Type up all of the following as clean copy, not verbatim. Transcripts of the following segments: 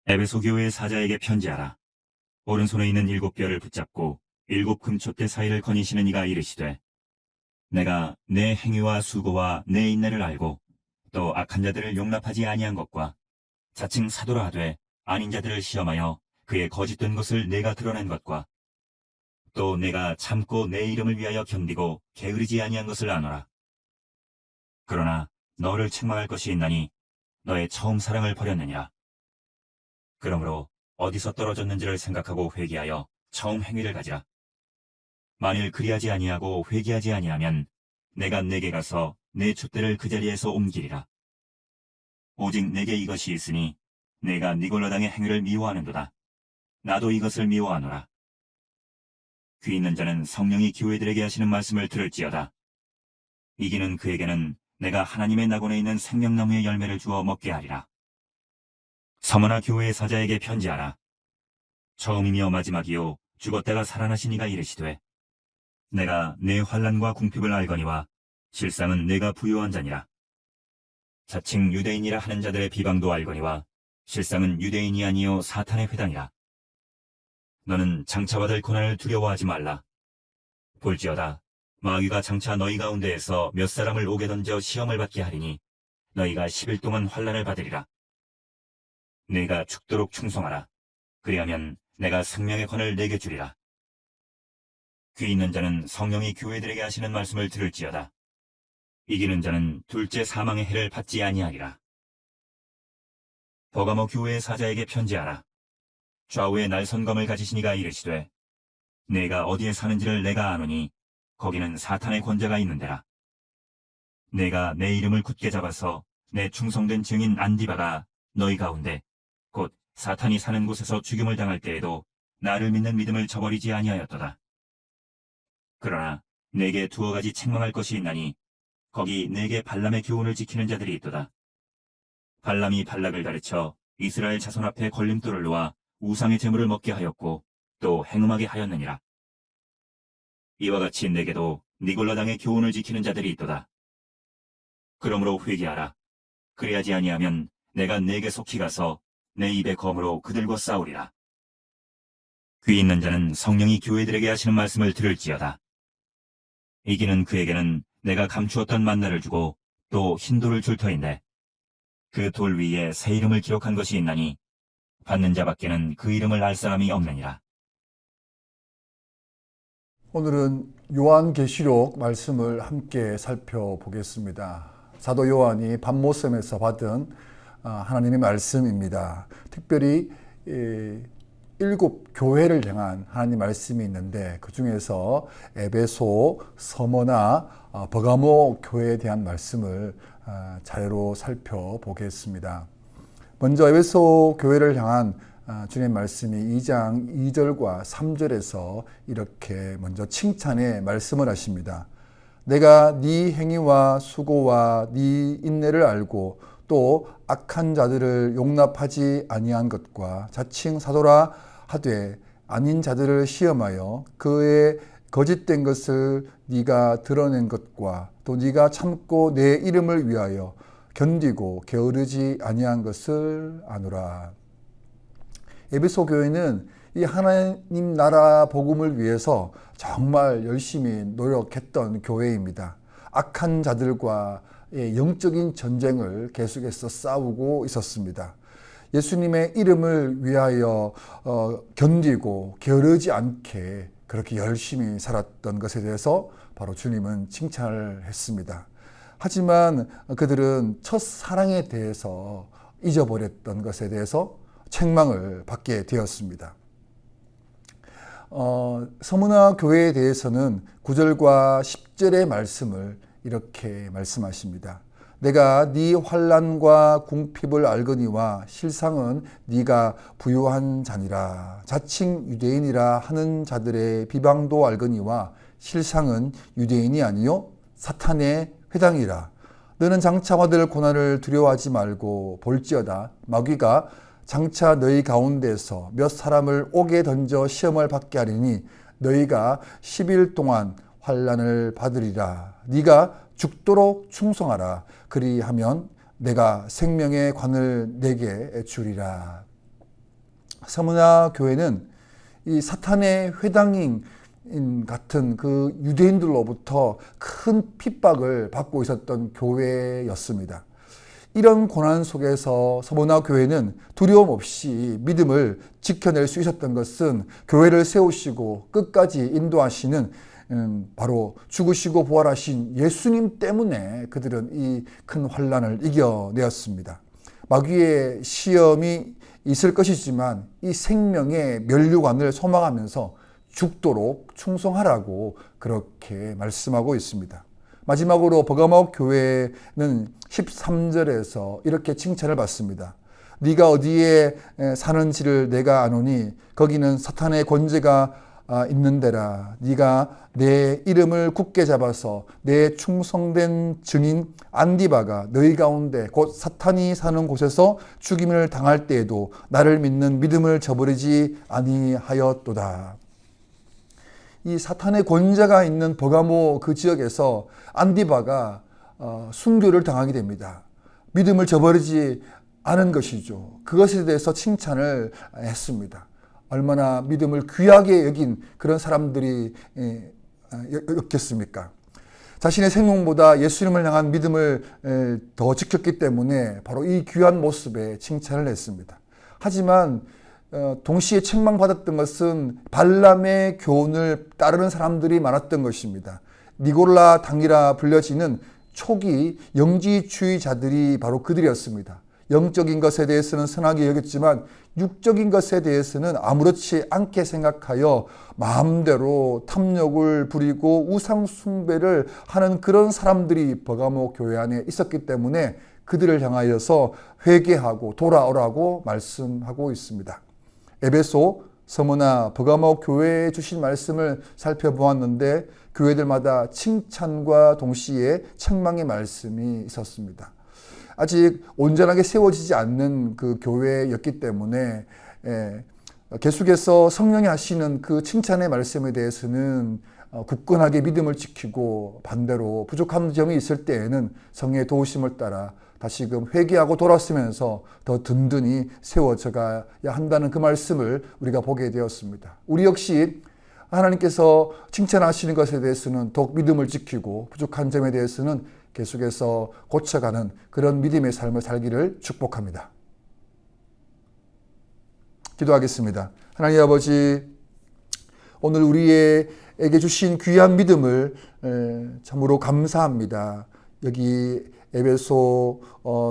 에베소 교회의 사자에게 편지하라. 오른손에 있는 7뼈를 붙잡고 7금촛대 사이를 거니시는 이가 이르시되, 내가 내 행위와 수고와 내 인내를 알고 또 악한 자들을 용납하지 아니한 것과 자칭 사도라 하되 아닌 자들을 시험하여 그의 거짓된 것을 내가 드러낸 것과 또 내가 참고 내 이름을 위하여 견디고 게으르지 아니한 것을 아노라. 그러나 너를 책망할 것이 있나니 너의 처음 사랑을 버렸느니라. 그러므로 어디서 떨어졌는지를 생각하고 회개하여 처음 행위를 가지라. 만일 그리하지 아니하고 회개하지 아니하면 내가 내게 가서 내 촛대를 그 자리에서 옮기리라. 오직 내게 이것이 있으니 내가 니골라당의 행위를 미워하는도다. 나도 이것을 미워하노라. 귀 있는 자는 성령이 교회들에게 하시는 말씀을 들을지어다. 이기는 그에게는 내가 하나님의 낙원에 있는 생명나무의 열매를 주어 먹게 하리라. 서머나 교회의 사자에게 편지하라. 처음이며 마지막이요 죽었다가 살아나신 이가 이르시되, 내가 내 환난과 궁핍을 알거니와 실상은 내가 부요한 자니라. 자칭 유대인이라 하는 자들의 비방도 알거니와 실상은 유대인이 아니요 사탄의 회당이라. 너는 장차 받을 고난을 두려워하지 말라. 볼지어다 마귀가 장차 너희 가운데에서 몇 사람을 옥에 던져 시험을 받게 하리니 너희가 10일 동안 환난을 받으리라. 네가 죽도록 충성하라. 그리하면 내가 생명의 권을 내게 주리라. 귀 있는 자는 성령이 교회들에게 하시는 말씀을 들을지어다. 이기는 자는 둘째 사망의 해를 받지 아니하리라. 버가모 교회의 사자에게 편지하라. 좌우에 날선검을 가지신 이가 이르시되, 내가 어디에 사는지를 내가 아노니 거기는 사탄의 권자가 있는데라. 내가 내 이름을 굳게 잡아서 내 충성된 증인 안디바가 너희 가운데 곧 사탄이 사는 곳에서 죽임을 당할 때에도 나를 믿는 믿음을 저버리지 아니하였도다. 그러나 내게 두어 가지 책망할 것이 있나니 거기 내게 발람의 교훈을 지키는 자들이 있도다. 발람이 발락을 가르쳐 이스라엘 자손 앞에 걸림돌을 놓아 우상의 제물을 먹게 하였고 또 행음하게 하였느니라. 이와 같이 내게도 니골라당의 교훈을 지키는 자들이 있도다. 그러므로 회개하라. 그리하지 아니하면 내가 내게 속히 가서 내 입의 검으로 그들과 싸우리라. 귀 있는 자는 성령이 교회들에게 하시는 말씀을 들을지어다. 이기는 그에게는 내가 감추었던 만나를 주고 또 흰돌을 줄 터인데 그 돌 위에 새 이름을 기록한 것이 있나니 받는 자밖에는 그 이름을 알 사람이 없느니라. 오늘은 요한계시록 말씀을 함께 살펴보겠습니다. 사도 요한이 patmos에서 받은 하나님의 말씀입니다. 특별히 7 교회를 향한 하나님 말씀이 있는데 그 중에서 에베소, 서머나, 버가모 교회에 대한 말씀을 자료로 살펴보겠습니다. 먼저 에베소 교회를 향한 주님의 말씀이 2장 2절과 3절에서 이렇게 먼저 칭찬의 말씀을 하십니다. 내가 네 행위와 수고와 네 인내를 알고 또 악한 자들을 용납하지 아니한 것과 자칭 사도라 하되 아닌 자들을 시험하여 그의 거짓된 것을 네가 드러낸 것과 또 네가 참고 내 이름을 위하여 견디고 게으르지 아니한 것을 아노라. 에베소 교회는 이 하나님 나라 복음을 위해서 정말 열심히 노력했던 교회입니다. 악한 자들과 영적인 전쟁을 계속해서 싸우고 있었습니다. 예수님의 이름을 위하여 견디고 게으르지 않게 그렇게 열심히 살았던 것에 대해서 바로 주님은 칭찬을 했습니다. 하지만 그들은 첫사랑에 대해서 잊어버렸던 것에 대해서 책망을 받게 되었습니다. 서문화 교회에 대해서는 9절과 10절의 말씀을 이렇게 말씀하십니다. 내가 네 환난과 궁핍을 알거니와 실상은 네가 부요한 자니라. 자칭 유대인이라 하는 자들의 비방도 알거니와 실상은 유대인이 아니요 사탄의 회당이라. 너는 장차 받을 고난을 두려워하지 말고 볼지어다 마귀가 장차 너희 가운데서 몇 사람을 옥에 던져 시험을 받게 하리니 너희가 10일 동안 환난을 받으리라. 네가 죽도록 충성하라. 그리하면 내가 생명의 관을 내게 주리라. 서문화 교회는 이 사탄의 회당인 같은 그 유대인들로부터 큰 핍박을 받고 있었던 교회였습니다. 이런 고난 속에서 서문화 교회는 두려움 없이 믿음을 지켜낼 수 있었던 것은 교회를 세우시고 끝까지 인도하시는 바로 죽으시고 부활하신 예수님 때문에 그들은 이 큰 환난을 이겨내었습니다. 마귀의 시험이 있을 것이지만 이 생명의 면류관을 소망하면서 죽도록 충성하라고 그렇게 말씀하고 있습니다. 마지막으로 버가모 교회는 13절에서 이렇게 칭찬을 받습니다. 네가 어디에 사는지를 내가 아노니 거기는 사탄의 권세가 있는 데라. 네가 내 이름을 굳게 잡아서 내 충성된 증인 안디바가 너희 가운데 곧 사탄이 사는 곳에서 죽임을 당할 때에도 나를 믿는 믿음을 저버리지 아니하였도다. 이 사탄의 권세가 있는 버가모 그 지역에서 안디바가 순교를 당하게 됩니다. 믿음을 저버리지 않은 것이죠. 그것에 대해서 칭찬을 했습니다. 얼마나 믿음을 귀하게 여긴 그런 사람들이 였겠습니까? 자신의 생명보다 예수님을 향한 믿음을 더 지켰기 때문에 바로 이 귀한 모습에 칭찬을 했습니다. 하지만 동시에 책망받았던 것은 발람의 교훈을 따르는 사람들이 많았던 것입니다. 니골라 당이라 불려지는 초기 영지주의자들이 바로 그들이었습니다. 영적인 것에 대해서는 선하게 여겼지만 육적인 것에 대해서는 아무렇지 않게 생각하여 마음대로 탐욕을 부리고 우상 숭배를 하는 그런 사람들이 버가모 교회 안에 있었기 때문에 그들을 향하여서 회개하고 돌아오라고 말씀하고 있습니다. 에베소, 서머나, 버가모 교회에 주신 말씀을 살펴보았는데 교회들마다 칭찬과 동시에 책망의 말씀이 있었습니다. 아직 온전하게 세워지지 않는 그 교회였기 때문에 계속해서 성령이 하시는 그 칭찬의 말씀에 대해서는 굳건하게 믿음을 지키고 반대로 부족한 점이 있을 때에는 성령의 도우심을 따라 다시금 회개하고 돌아서면서 더 든든히 세워져 가야 한다는 그 말씀을 우리가 보게 되었습니다. 우리 역시 하나님께서 칭찬하시는 것에 대해서는 더욱 믿음을 지키고 부족한 점에 대해서는 계속해서 고쳐가는 그런 믿음의 삶을 살기를 축복합니다. 기도하겠습니다. 하나님 아버지, 오늘 우리에게 주신 귀한 믿음을 참으로 감사합니다. 여기 에베소,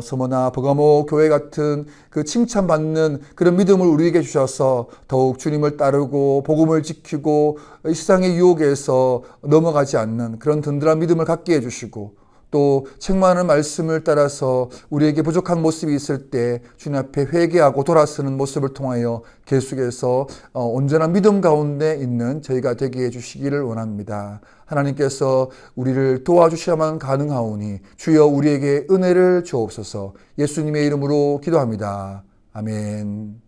서머나, 버가모 교회 같은 그 칭찬받는 그런 믿음을 우리에게 주셔서 더욱 주님을 따르고 복음을 지키고 이 세상의 유혹에서 넘어가지 않는 그런 든든한 믿음을 갖게 해주시고 또 책망하는 말씀을 따라서 우리에게 부족한 모습이 있을 때 주님 앞에 회개하고 돌아서는 모습을 통하여 계속해서 온전한 믿음 가운데 있는 저희가 되게 해주시기를 원합니다. 하나님께서 우리를 도와주셔야만 가능하오니 주여 우리에게 은혜를 주옵소서. 예수님의 이름으로 기도합니다. 아멘.